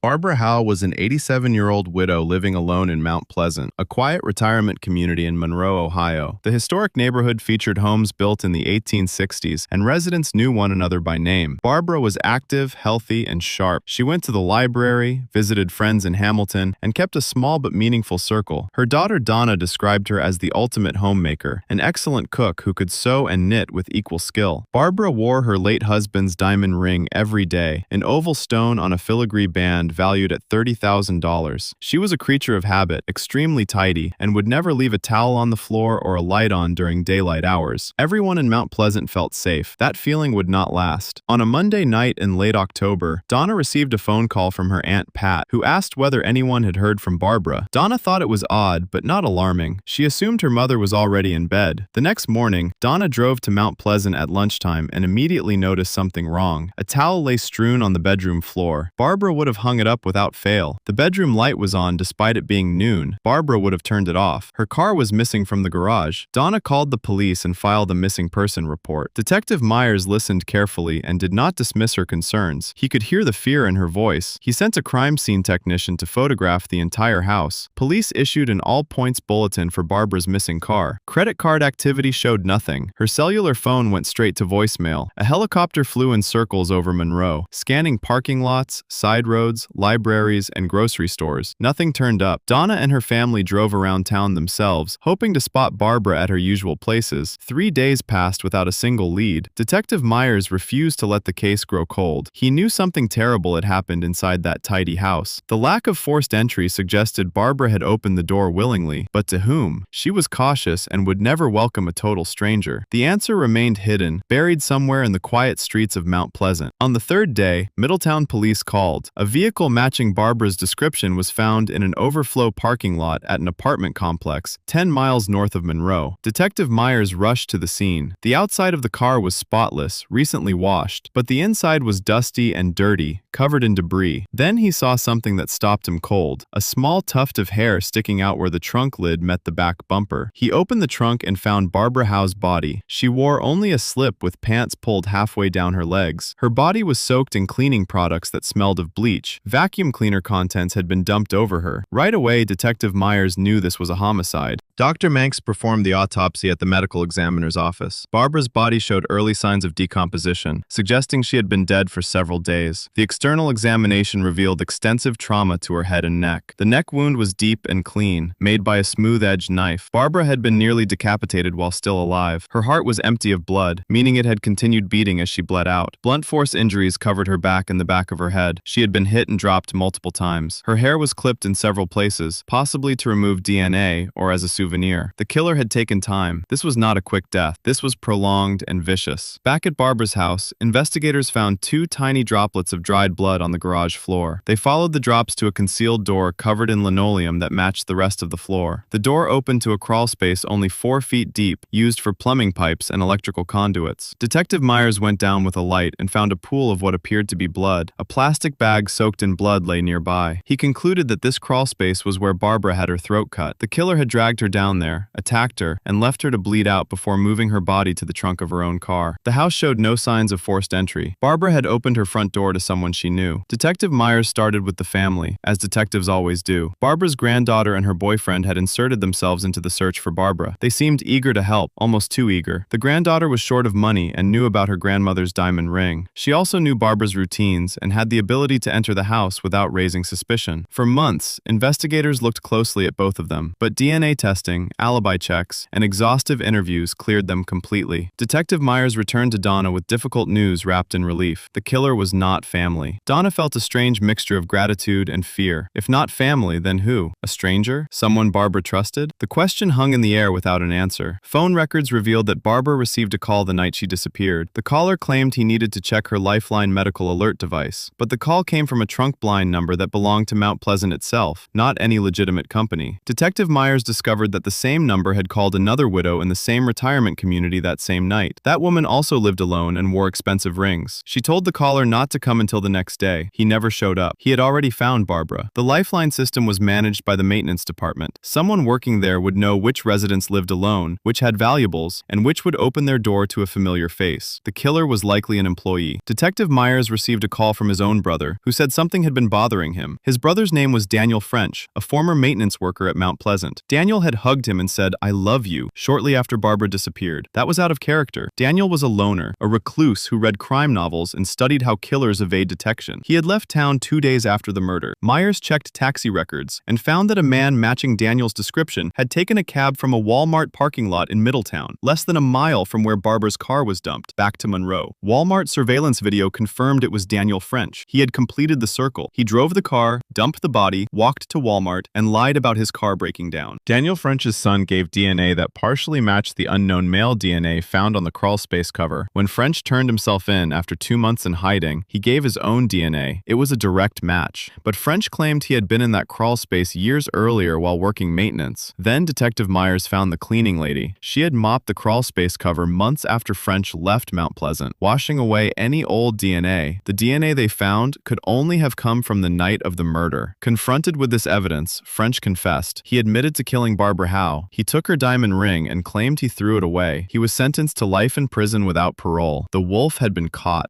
Barbara Howe was an 87-year-old widow living alone in Mount Pleasant, a quiet retirement community in Monroe, Ohio. The historic neighborhood featured homes built in the 1860s, and residents knew one another by name. Barbara was active, healthy, and sharp. She went to the library, visited friends in Hamilton, and kept a small but meaningful circle. Her daughter Donna described her as the ultimate homemaker, an excellent cook who could sew and knit with equal skill. Barbara wore her late husband's diamond ring every day, an oval stone on a filigree band valued at $30,000. She was a creature of habit, extremely tidy, and would never leave a towel on the floor or a light on during daylight hours. Everyone in Mount Pleasant felt safe. That feeling would not last. On a Monday night in late October, Donna received a phone call from her Aunt Pat, who asked whether anyone had heard from Barbara. Donna thought it was odd, but not alarming. She assumed her mother was already in bed. The next morning, Donna drove to Mount Pleasant at lunchtime and immediately noticed something wrong. A towel lay strewn on the bedroom floor. Barbara would have hung it up without fail. The bedroom light was on despite it being noon. Barbara would have turned it off. Her car was missing from the garage. Donna called the police and filed a missing person report. Detective Myers listened carefully and did not dismiss her concerns. He could hear the fear in her voice. He sent a crime scene technician to photograph the entire house. Police issued an all-points bulletin for Barbara's missing car. Credit card activity showed nothing. Her cellular phone went straight to voicemail. A helicopter flew in circles over Monroe, scanning parking lots, side roads, libraries, and grocery stores. Nothing turned up. Donna and her family drove around town themselves, hoping to spot Barbara at her usual places. 3 days passed without a single lead. Detective Myers refused to let the case grow cold. He knew something terrible had happened inside that tidy house. The lack of forced entry suggested Barbara had opened the door willingly, but to whom? She was cautious and would never welcome a total stranger. The answer remained hidden, buried somewhere in the quiet streets of Mount Pleasant. On the third day, Middletown police called. A vehicle matching Barbara's description was found in an overflow parking lot at an apartment complex 10 miles north of Monroe. Detective Myers rushed to the scene. The outside of the car was spotless, recently washed, but the inside was dusty and dirty, covered in debris. Then he saw something that stopped him cold, a small tuft of hair sticking out where the trunk lid met the back bumper. He opened the trunk and found Barbara Howe's body. She wore only a slip with pants pulled halfway down her legs. Her body was soaked in cleaning products that smelled of bleach. Vacuum cleaner contents had been dumped over her. Right away, Detective Myers knew this was a homicide. Dr. Manx performed the autopsy at the medical examiner's office. Barbara's body showed early signs of decomposition, suggesting she had been dead for several days. The external examination revealed extensive trauma to her head and neck. The neck wound was deep and clean, made by a smooth-edged knife. Barbara had been nearly decapitated while still alive. Her heart was empty of blood, meaning it had continued beating as she bled out. Blunt force injuries covered her back and the back of her head. She had been hit and dropped multiple times. Her hair was clipped in several places, possibly to remove DNA or as a souvenir. The killer had taken time. This was not a quick death. This was prolonged and vicious. Back at Barbara's house, investigators found 2 tiny droplets of dried blood on the garage floor. They followed the drops to a concealed door covered in linoleum that matched the rest of the floor. The door opened to a crawl space only 4 feet deep, used for plumbing pipes and electrical conduits. Detective Myers went down with a light and found a pool of what appeared to be blood. A plastic bag soaked in blood lay nearby. He concluded that this crawl space was where Barbara had her throat cut. The killer had dragged her down there, attacked her, and left her to bleed out before moving her body to the trunk of her own car. The house showed no signs of forced entry. Barbara had opened her front door to someone she knew. Detective Myers started with the family, as detectives always do. Barbara's granddaughter and her boyfriend had inserted themselves into the search for Barbara. They seemed eager to help, almost too eager. The granddaughter was short of money and knew about her grandmother's diamond ring. She also knew Barbara's routines and had the ability to enter the house without raising suspicion. For months, investigators looked closely at both of them, but DNA testing, alibi checks, and exhaustive interviews cleared them completely. Detective Myers returned to Donna with difficult news wrapped in relief. The killer was not family. Donna felt a strange mixture of gratitude and fear. If not family, then who? A stranger? Someone Barbara trusted? The question hung in the air without an answer. Phone records revealed that Barbara received a call the night she disappeared. The caller claimed he needed to check her Lifeline medical alert device, but the call came from a trunk-blind number that belonged to Mount Pleasant itself, not any legitimate company. Detective Myers discovered that the same number had called another widow in the same retirement community that same night. That woman also lived alone and wore expensive rings. She told the caller not to come until the next day. He never showed up. He had already found Barbara. The lifeline system was managed by the maintenance department. Someone working there would know which residents lived alone, which had valuables, and which would open their door to a familiar face. The killer was likely an employee. Detective Myers received a call from his own brother, who said something had been bothering him. His brother's name was Daniel French, a former maintenance worker at Mount Pleasant. Daniel had hugged him and said, "I love you," shortly after Barbara disappeared. That was out of character. Daniel was a loner, a recluse who read crime novels and studied how killers evade detection. He had left town 2 days after the murder. Myers checked taxi records and found that a man matching Daniel's description had taken a cab from a Walmart parking lot in Middletown, less than a mile from where Barbara's car was dumped, back to Monroe. Walmart surveillance video confirmed it was Daniel French. He had completed the circle. He drove the car, dumped the body, walked to Walmart, and lied about his car breaking down. Daniel French's son gave DNA that partially matched the unknown male DNA found on the crawlspace cover. When French turned himself in after 2 months in hiding, he gave his own DNA. It was a direct match. But French claimed he had been in that crawlspace years earlier while working maintenance. Then Detective Myers found the cleaning lady. She had mopped the crawlspace cover months after French left Mount Pleasant, washing away any old DNA. The DNA they found could only have come from the night of the murder. Confronted with this evidence, French confessed. He admitted to killing Barbara Howe. He took her diamond ring and claimed he threw it away. He was sentenced to life in prison without parole. The wolf had been caught.